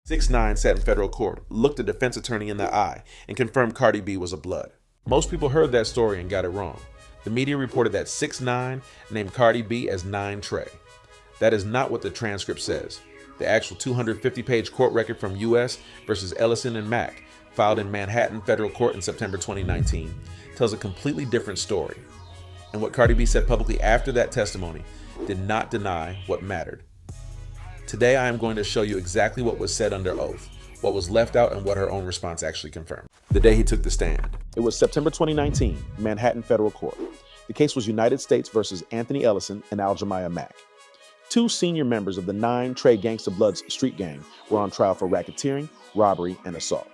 6ix9ine sat in federal court, looked the defense attorney in the eye, and confirmed Cardi B was a blood. Most people heard that story and got it wrong. The media reported that 6ix9ine named Cardi B as 9 Trey. That is not what the transcript says. The actual 250-page court record from U.S. versus Ellison and Mack, filed in Manhattan federal court in September 2019, tells a completely different story. And what Cardi B said publicly after that testimony did not deny what mattered. Today, I am going to show you exactly what was said under oath, what was left out, and what her own response actually confirmed. The day he took the stand. It was September 2019, Manhattan federal court. The case was United States versus Anthony Ellison and Aljamiah Mack. Two senior members of the 9 Trey Gangsta Bloods street gang were on trial for racketeering, robbery, and assault.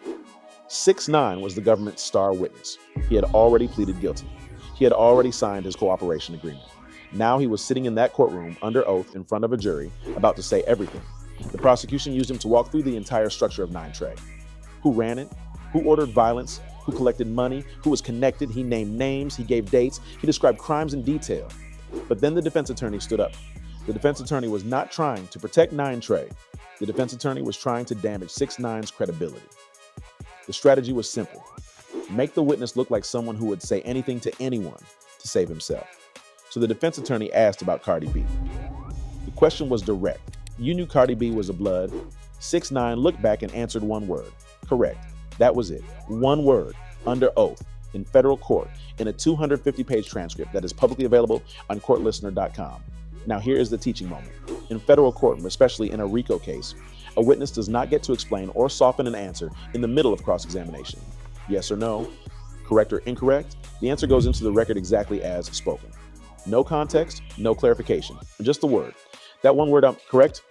6ix9ine was the government's star witness. He had already pleaded guilty. He had already signed his cooperation agreement. Now he was sitting in that courtroom under oath in front of a jury, about to say everything. The prosecution used him to walk through the entire structure of 9 Trey. Who ran it? Who ordered violence? Who collected money? Who was connected? He named names. He gave dates. He described crimes in detail. But then the defense attorney stood up. The defense attorney was not trying to protect 9 Trey. The defense attorney was trying to damage 6ix9ine's credibility. The strategy was simple. Make the witness look like someone who would say anything to anyone to save himself. So the defense attorney asked about Cardi B. The question was direct. You knew Cardi B was a blood. 6ix9ine looked back and answered one word. Correct. That was it. One word, under oath, in federal court, in a 250-page transcript that is publicly available on courtlistener.com. Now here is the teaching moment. In federal court, especially in a RICO case, a witness does not get to explain or soften an answer in the middle of cross-examination. Yes or no? Correct or incorrect? The answer goes into the record exactly as spoken. No context, no clarification, just the word. That one word, correct,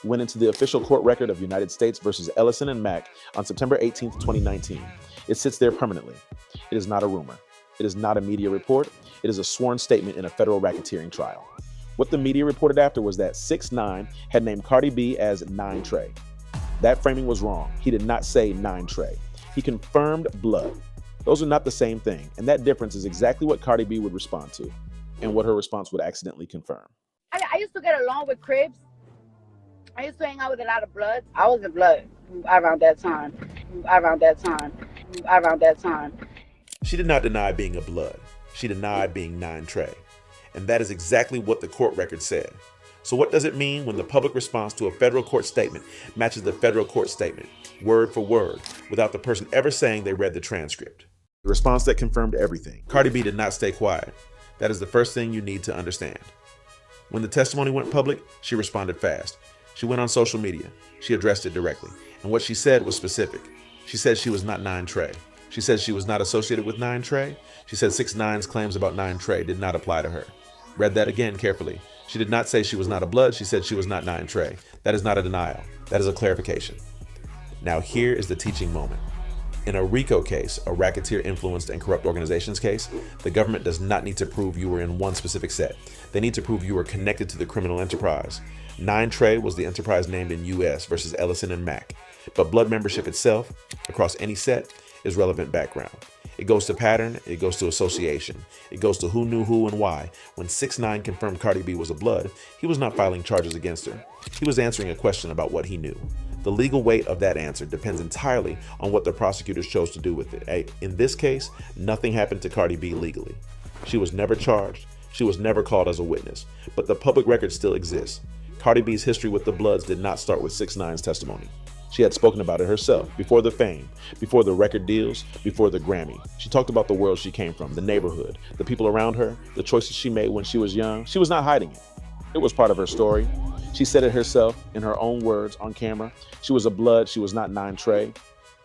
went into the official court record of United States versus Ellison and Mack on September 18th, 2019. It sits there permanently. It is not a rumor. It is not a media report. It is a sworn statement in a federal racketeering trial. What the media reported after was that 6ix9ine had named Cardi B as 9 Trey. That framing was wrong. He did not say 9 Trey. He confirmed blood. Those are not the same thing, and that difference is exactly what Cardi B would respond to, and what her response would accidentally confirm. I used to get along with Crips. I used to hang out with a lot of Bloods. I was a Blood around that time. She did not deny being a blood. She denied being 9 Trey. And that is exactly what the court record said. So what does it mean when the public response to a federal court statement matches the federal court statement, word for word, without the person ever saying they read the transcript? The response that confirmed everything. Cardi B did not stay quiet. That is the first thing you need to understand. When the testimony went public, she responded fast. She went on social media. She addressed it directly. And what she said was specific. She said she was not 9 Trey. She said she was not associated with 9 Trey. She said 6ix9ine's claims about 9 Trey did not apply to her. Read that again carefully. She did not say she was not a blood. She said she was not 9 Trey. That is not a denial. That is a clarification. Now here is the teaching moment. In a RICO case, a racketeer influenced and corrupt organizations case, the government does not need to prove you were in one specific set. They need to prove you were connected to the criminal enterprise. 9 Trey was the enterprise named in U.S. versus Ellison and Mack. But blood membership itself, across any set, is relevant background. It goes to pattern, it goes to association, it goes to who knew who and why. When 6ix9ine confirmed Cardi B was a blood, he was not filing charges against her. He was answering a question about what he knew. The legal weight of that answer depends entirely on what the prosecutors chose to do with it. In this case, nothing happened to Cardi B legally. She was never charged. She was never called as a witness. But the public record still exists. Cardi B's history with the Bloods did not start with 6ix9ine's testimony. She had spoken about it herself, before the fame, before the record deals, before the Grammy. She talked about the world she came from, the neighborhood, the people around her, the choices she made when she was young. She was not hiding it. It was part of her story. She said it herself in her own words on camera. She was a blood, she was not 9 Trey.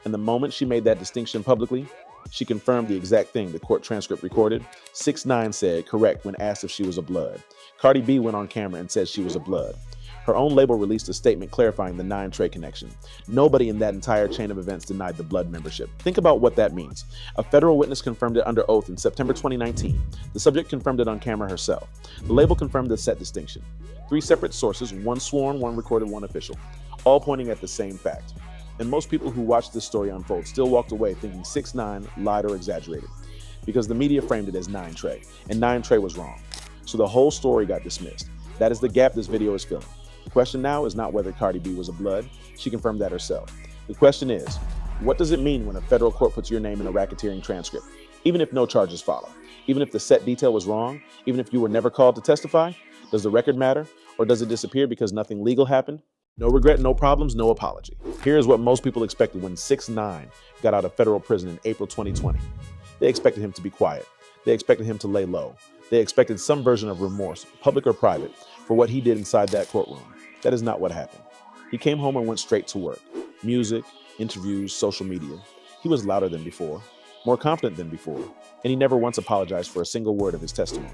And the moment she made that distinction publicly, she confirmed the exact thing the court transcript recorded. 6ix9ine said correct when asked if she was a blood. Cardi B went on camera and said she was a blood. Her own label released a statement clarifying the 9 Trey connection. Nobody in that entire chain of events denied the blood membership. Think about what that means. A federal witness confirmed it under oath in September 2019. The subject confirmed it on camera herself. The label confirmed the set distinction. 3 separate sources, one sworn, one recorded, one official, all pointing at the same fact. And most people who watched this story unfold still walked away thinking 6ix9ine lied or exaggerated, because the media framed it as 9 Trey, and 9 Trey was wrong. So the whole story got dismissed. That is the gap this video is filling. The question now is not whether Cardi B was a blood. She confirmed that herself. The question is, what does it mean when a federal court puts your name in a racketeering transcript? Even if no charges follow, even if the set detail was wrong, even if you were never called to testify, does the record matter? Or does it disappear because nothing legal happened? No regret, no problems, no apology. Here's what most people expected when 6ix9ine got out of federal prison in April 2020. They expected him to be quiet. They expected him to lay low. They expected some version of remorse, public or private, for what he did inside that courtroom. That is not what happened. He came home and went straight to work. Music, interviews, social media. He was louder than before, more confident than before, and he never once apologized for a single word of his testimony.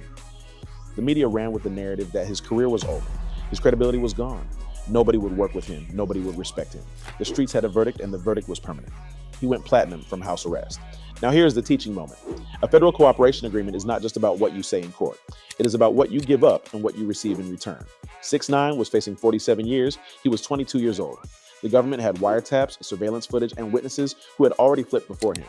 The media ran with the narrative that his career was over. His credibility was gone. Nobody would work with him. Nobody would respect him. The streets had a verdict, and the verdict was permanent. He went platinum from house arrest. Now here's the teaching moment. A federal cooperation agreement is not just about what you say in court. It is about what you give up and what you receive in return. 6ix9ine was facing 47 years. He was 22 years old. The government had wiretaps, surveillance footage, and witnesses who had already flipped before him.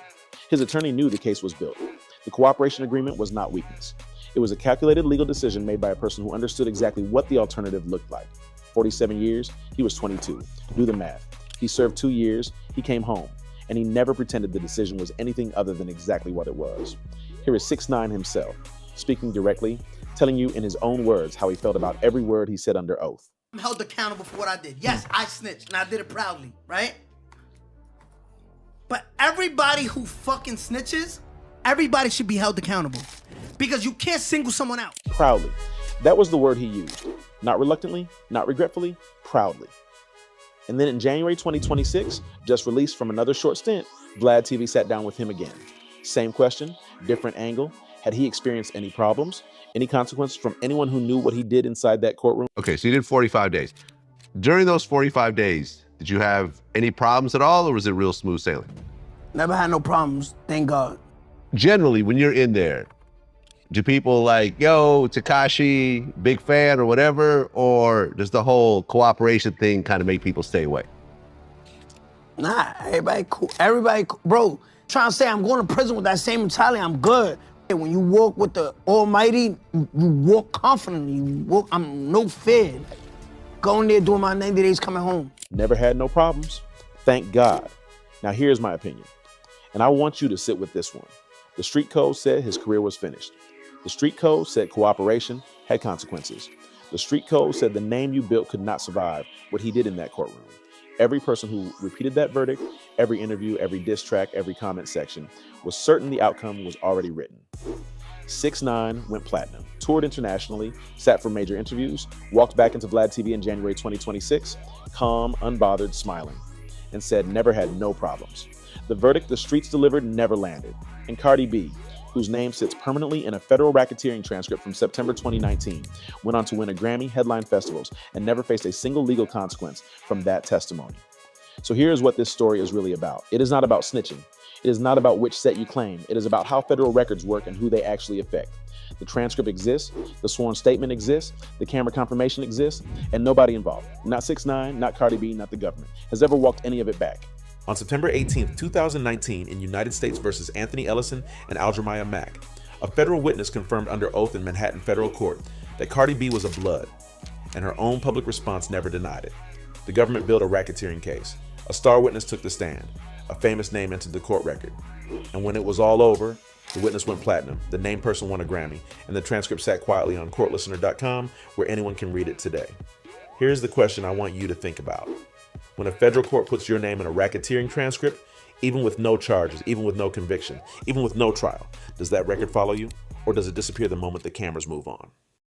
His attorney knew the case was built. The cooperation agreement was not weakness. It was a calculated legal decision made by a person who understood exactly what the alternative looked like. 47 years, he was 22. Do the math. He served 2 years, he came home, and he never pretended the decision was anything other than exactly what it was. Here is 6ix9ine himself, speaking directly, telling you in his own words how he felt about every word he said under oath. I'm held accountable for what I did. Yes, I snitched, and I did it proudly, right? But everybody who fucking snitches, everybody should be held accountable. Because you can't single someone out. Proudly. That was the word he used. Not reluctantly, not regretfully, proudly. And then in January 2026, just released from another short stint, Vlad TV sat down with him again. Same question, different angle. Had he experienced any problems? Any consequences from anyone who knew what he did inside that courtroom? Okay, so you did 45 days. During those 45 days, did you have any problems at all, or was it real smooth sailing? Never had no problems, thank God. Generally, when you're in there, do people like, yo, Tekashi, big fan or whatever, or does the whole cooperation thing kind of make people stay away? Nah, everybody cool. Everybody cool. Bro, trying to say I'm going to prison with that same mentality, I'm good. When you walk with the Almighty, you walk confidently. You walk, I'm no fear. Like, going there, doing my 90 days, coming home. Never had no problems. Thank God. Now here's my opinion, and I want you to sit with this one. The street code said his career was finished. The street code said cooperation had consequences. The street code said the name you built could not survive what he did in that courtroom. Every person who repeated that verdict, every interview, every diss track, every comment section was certain the outcome was already written. 6ix9ine went platinum, toured internationally, sat for major interviews, walked back into Vlad TV in January 2026, calm, unbothered, smiling, and said never had no problems. The verdict the streets delivered never landed. And Cardi B, whose name sits permanently in a federal racketeering transcript from September 2019, went on to win a Grammy, headline festivals, and never faced a single legal consequence from that testimony. So here's what this story is really about. It is not about snitching. It is not about which set you claim. It is about how federal records work and who they actually affect. The transcript exists, the sworn statement exists, the camera confirmation exists, and nobody involved, not 6ix9ine, not Cardi B, not the government, has ever walked any of it back. On September 18, 2019, in United States versus Anthony Ellison and Aljamiah Mack, a federal witness confirmed under oath in Manhattan federal court that Cardi B was a blood, and her own public response never denied it. The government built a racketeering case. A star witness took the stand. A famous name entered the court record. And when it was all over, the witness went platinum, the named person won a Grammy, and the transcript sat quietly on courtlistener.com, where anyone can read it today. Here's the question I want you to think about. When a federal court puts your name in a racketeering transcript, even with no charges, even with no conviction, even with no trial, does that record follow you? Or does it disappear the moment the cameras move on?